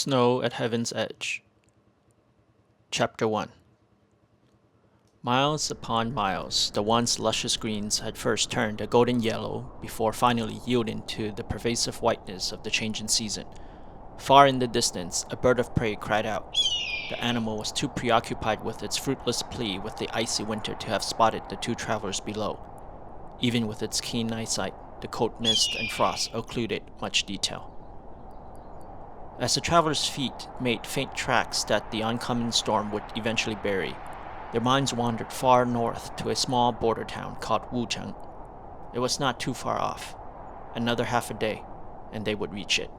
Snow at Heaven's Edge. Chapter 1. Miles upon miles, the once luscious greens had first turned a golden yellow before finally yielding to the pervasive whiteness of the changing season. Far in the distance, a bird of prey cried out. The animal was too preoccupied with its fruitless plea with the icy winter to have spotted the two travelers below. Even with its keen eyesight, the cold mist and frost occluded much detail. As the travelers' feet made faint tracks that the oncoming storm would eventually bury, their minds wandered far north to a small border town called wuxia. It was not too far off. Another half a day, and they would reach it.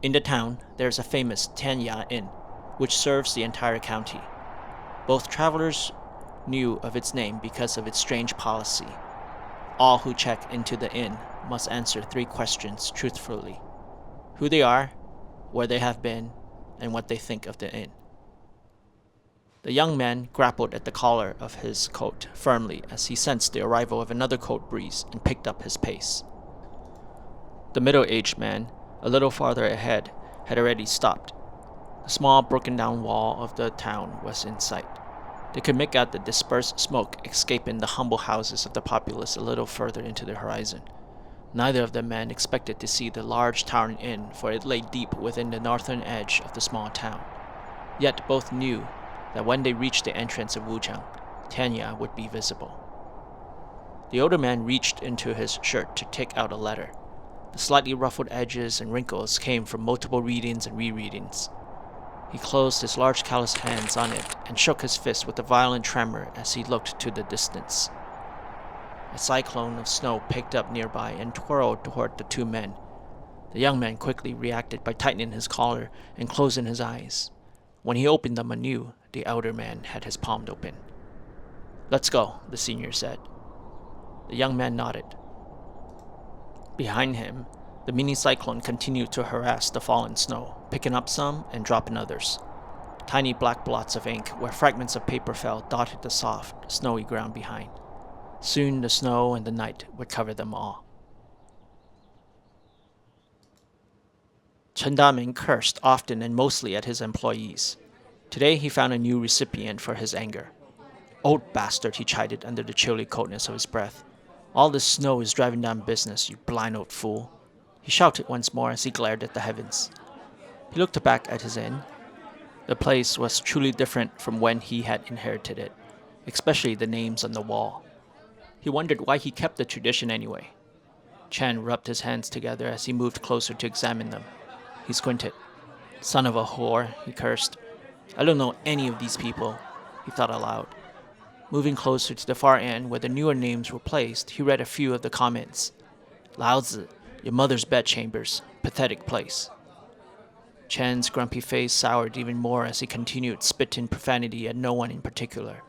In the town, there is a famous Tanya Inn, which serves the entire county. Both travelers knew of its name because of its strange policy. All who check into the inn must answer 3 questions truthfully: who they are, where they have been, and what they think of the inn. The young man grappled at the collar of his coat firmly as he sensed the arrival of another cold breeze and picked up his pace. The middle-aged man, a little farther ahead, had already stopped. The small broken-down wall of the town was in sight. They could make out the dispersed smoke escaping the humble houses of the populace a little further into the horizon. Neither of the men expected to see the large town inn, for it lay deep within the northern edge of the small town. Yet both knew that when they reached the entrance of wuxia, Tanya would be visible. The older man reached into his shirt to take out a letter. The slightly ruffled edges and wrinkles came from multiple readings and rereadings. He closed his large calloused hands on it and shook his fist with a violent tremor as he looked to the distance. A cyclone of snow picked up nearby and twirled toward the two men. The young man quickly reacted by tightening his collar and closing his eyes. When he opened them anew, the elder man had his palm open. "Let's go," the senior said. The young man nodded. Behind him, the mini-cyclone continued to harass the fallen snow, picking up some and dropping others. Tiny black blots of ink where fragments of paper fell dotted the soft, snowy ground behind. Soon the snow and the night would cover them all. Chen Daming cursed often and mostly at his employees. Today he found a new recipient for his anger. "Old bastard," he chided under the chilly coldness of his breath. "All this snow is driving down business, you blind old fool." He shouted once more as he glared at the heavens. He looked back at his inn. The place was truly different from when he had inherited it, especially the names on the wall. He wondered why he kept the tradition anyway. Chan rubbed his hands together as he moved closer to examine them. He squinted. "Son of a whore," he cursed. "I don't know any of these people," he thought aloud. Moving closer to the far end where the newer names were placed, he read a few of the comments. "Laozi, your mother's bedchambers, pathetic place." Chan's grumpy face soured even more as he continued spitting profanity at no one in particular.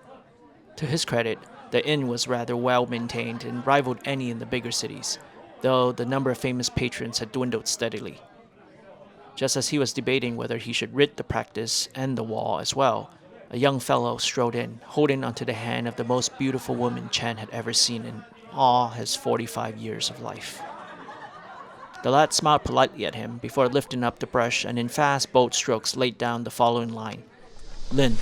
To his credit, the inn was rather well maintained and rivaled any in the bigger cities, though the number of famous patrons had dwindled steadily. Just as he was debating whether he should rid the practice and the wall as well, a young fellow strode in, holding onto the hand of the most beautiful woman Chan had ever seen in all his 45 years of life. The lad smiled politely at him before lifting up the brush and in fast, bold strokes laid down the following line: "Lin,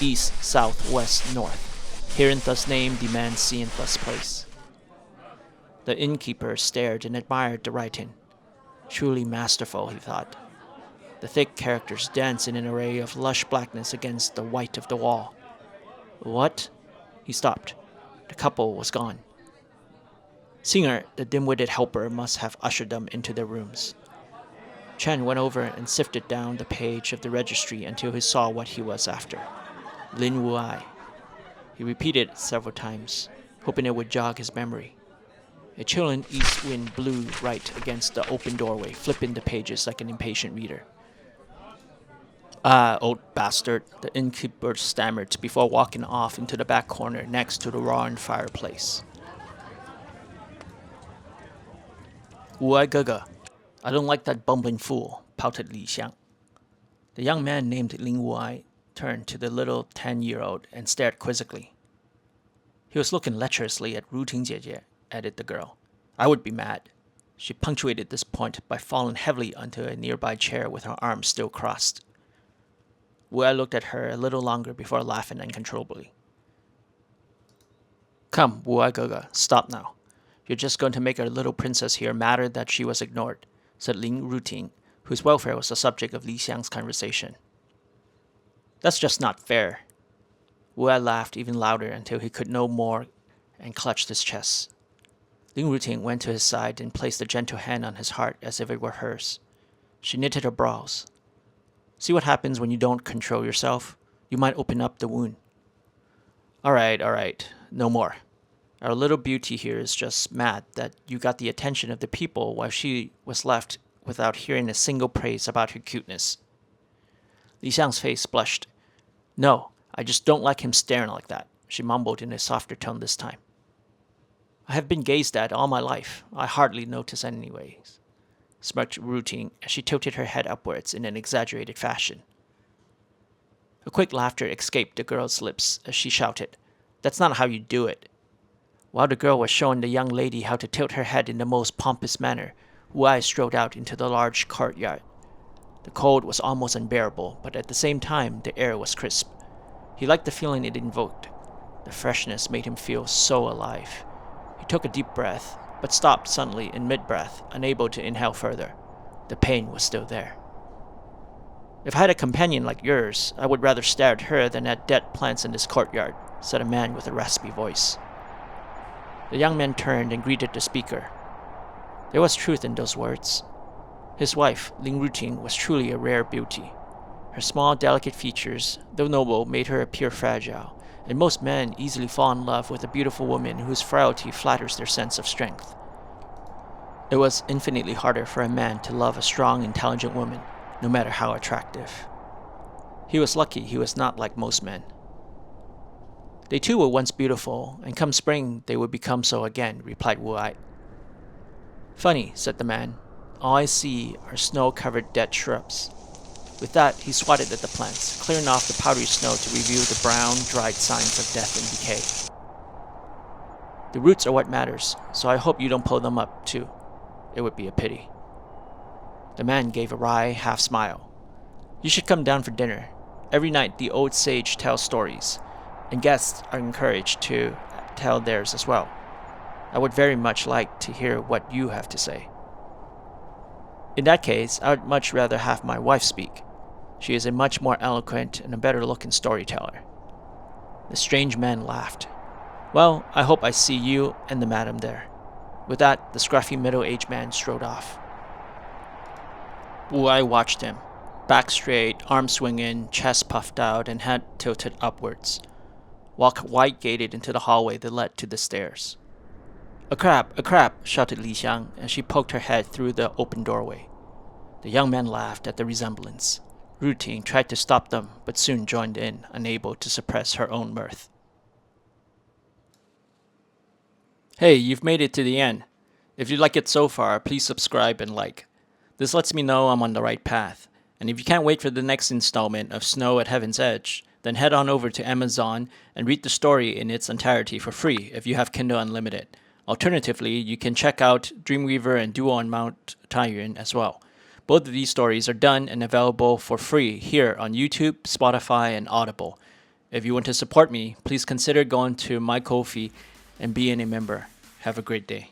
east, south, west, north. Herein thus name demands seeing thus place." The innkeeper stared and admired the writing. Truly masterful, he thought. The thick characters danced in an array of lush blackness against the white of the wall. "What?" He stopped. The couple was gone. Singer, the dim-witted helper, must have ushered them into their rooms. Chen went over and sifted down the page of the registry until he saw what he was after. Lin Wuai. He repeated it several times, hoping it would jog his memory. A chilling east wind blew right against the open doorway, flipping the pages like an impatient reader. "Ah, old bastard," the innkeeper stammered before walking off into the back corner next to the roaring fireplace. "Wuai Gaga, I don't like that bumbling fool," pouted Li Xiang. The young man named Ling Wuai turned to the little 10-year-old and stared quizzically. "He was looking lecherously at Ru Ting Jie," added the girl. "I would be mad." She punctuated this point by falling heavily onto a nearby chair with her arms still crossed. Wuai looked at her a little longer before laughing uncontrollably. Come, Wuai Gaga, stop now. You're just going to make our little princess here matter that she was ignored, said Ling Ruting, whose welfare was the subject of Li Xiang's conversation. That's just not fair. Wuai laughed even louder until he could no more and clutched his chest. Ling Ruting went to his side and placed a gentle hand on his heart as if it were hers. She knitted her brows. See what happens when you don't control yourself? You might open up the wound. All right, no more. Our little beauty here is just mad that you got the attention of the people while she was left without hearing a single praise about her cuteness. Li Xiang's face blushed. No, I just don't like him staring like that, she mumbled in a softer tone this time. I have been gazed at all my life. I hardly notice anyways, smirked Ruting as she tilted her head upwards in an exaggerated fashion. A quick laughter escaped the girl's lips as she shouted, That's not how you do it. While the girl was showing the young lady how to tilt her head in the most pompous manner, Wuai strode out into the large courtyard. The cold was almost unbearable, but at the same time, the air was crisp. He liked the feeling it invoked. The freshness made him feel so alive. He took a deep breath, but stopped suddenly in mid-breath, unable to inhale further. The pain was still there. If I had a companion like yours, I would rather stare at her than at dead plants in this courtyard, said a man with a raspy voice. The young man turned and greeted the speaker. There was truth in those words. His wife, Ling Ruting, was truly a rare beauty. Her small, delicate features, though noble, made her appear fragile, and most men easily fall in love with a beautiful woman whose frailty flatters their sense of strength. It was infinitely harder for a man to love a strong, intelligent woman, no matter how attractive. He was lucky he was not like most men. They too were once beautiful, and come spring they would become so again, replied Wuai. Funny, said the man. All I see are snow-covered dead shrubs. With that, he swatted at the plants, clearing off the powdery snow to reveal the brown, dried signs of death and decay. The roots are what matters, so I hope you don't pull them up, too. It would be a pity. The man gave a wry half-smile. You should come down for dinner. Every night the old sage tells stories, and guests are encouraged to tell theirs as well. I would very much like to hear what you have to say. In that case, I would much rather have my wife speak. She is a much more eloquent and a better-looking storyteller. The strange man laughed. Well, I hope I see you and the madam there. With that, the scruffy middle-aged man strode off. Wuai watched him, back straight, arms swinging, chest puffed out, and head tilted upwards. Walked white-gated into the hallway that led to the stairs. A crab, shouted Li Xiang as she poked her head through the open doorway. The young man laughed at the resemblance. Ruting tried to stop them, but soon joined in, unable to suppress her own mirth. Hey, you've made it to the end. If you like it so far, please subscribe and like. This lets me know I'm on the right path. And if you can't wait for the next installment of Snow at Heaven's Edge, then head on over to Amazon and read the story in its entirety for free if you have Kindle Unlimited. Alternatively, you can check out Dreamweaver and Duo on Mount Taiyuan as well. Both of these stories are done and available for free here on YouTube, Spotify, and Audible. If you want to support me, please consider going to my Ko-fi and being a member. Have a great day.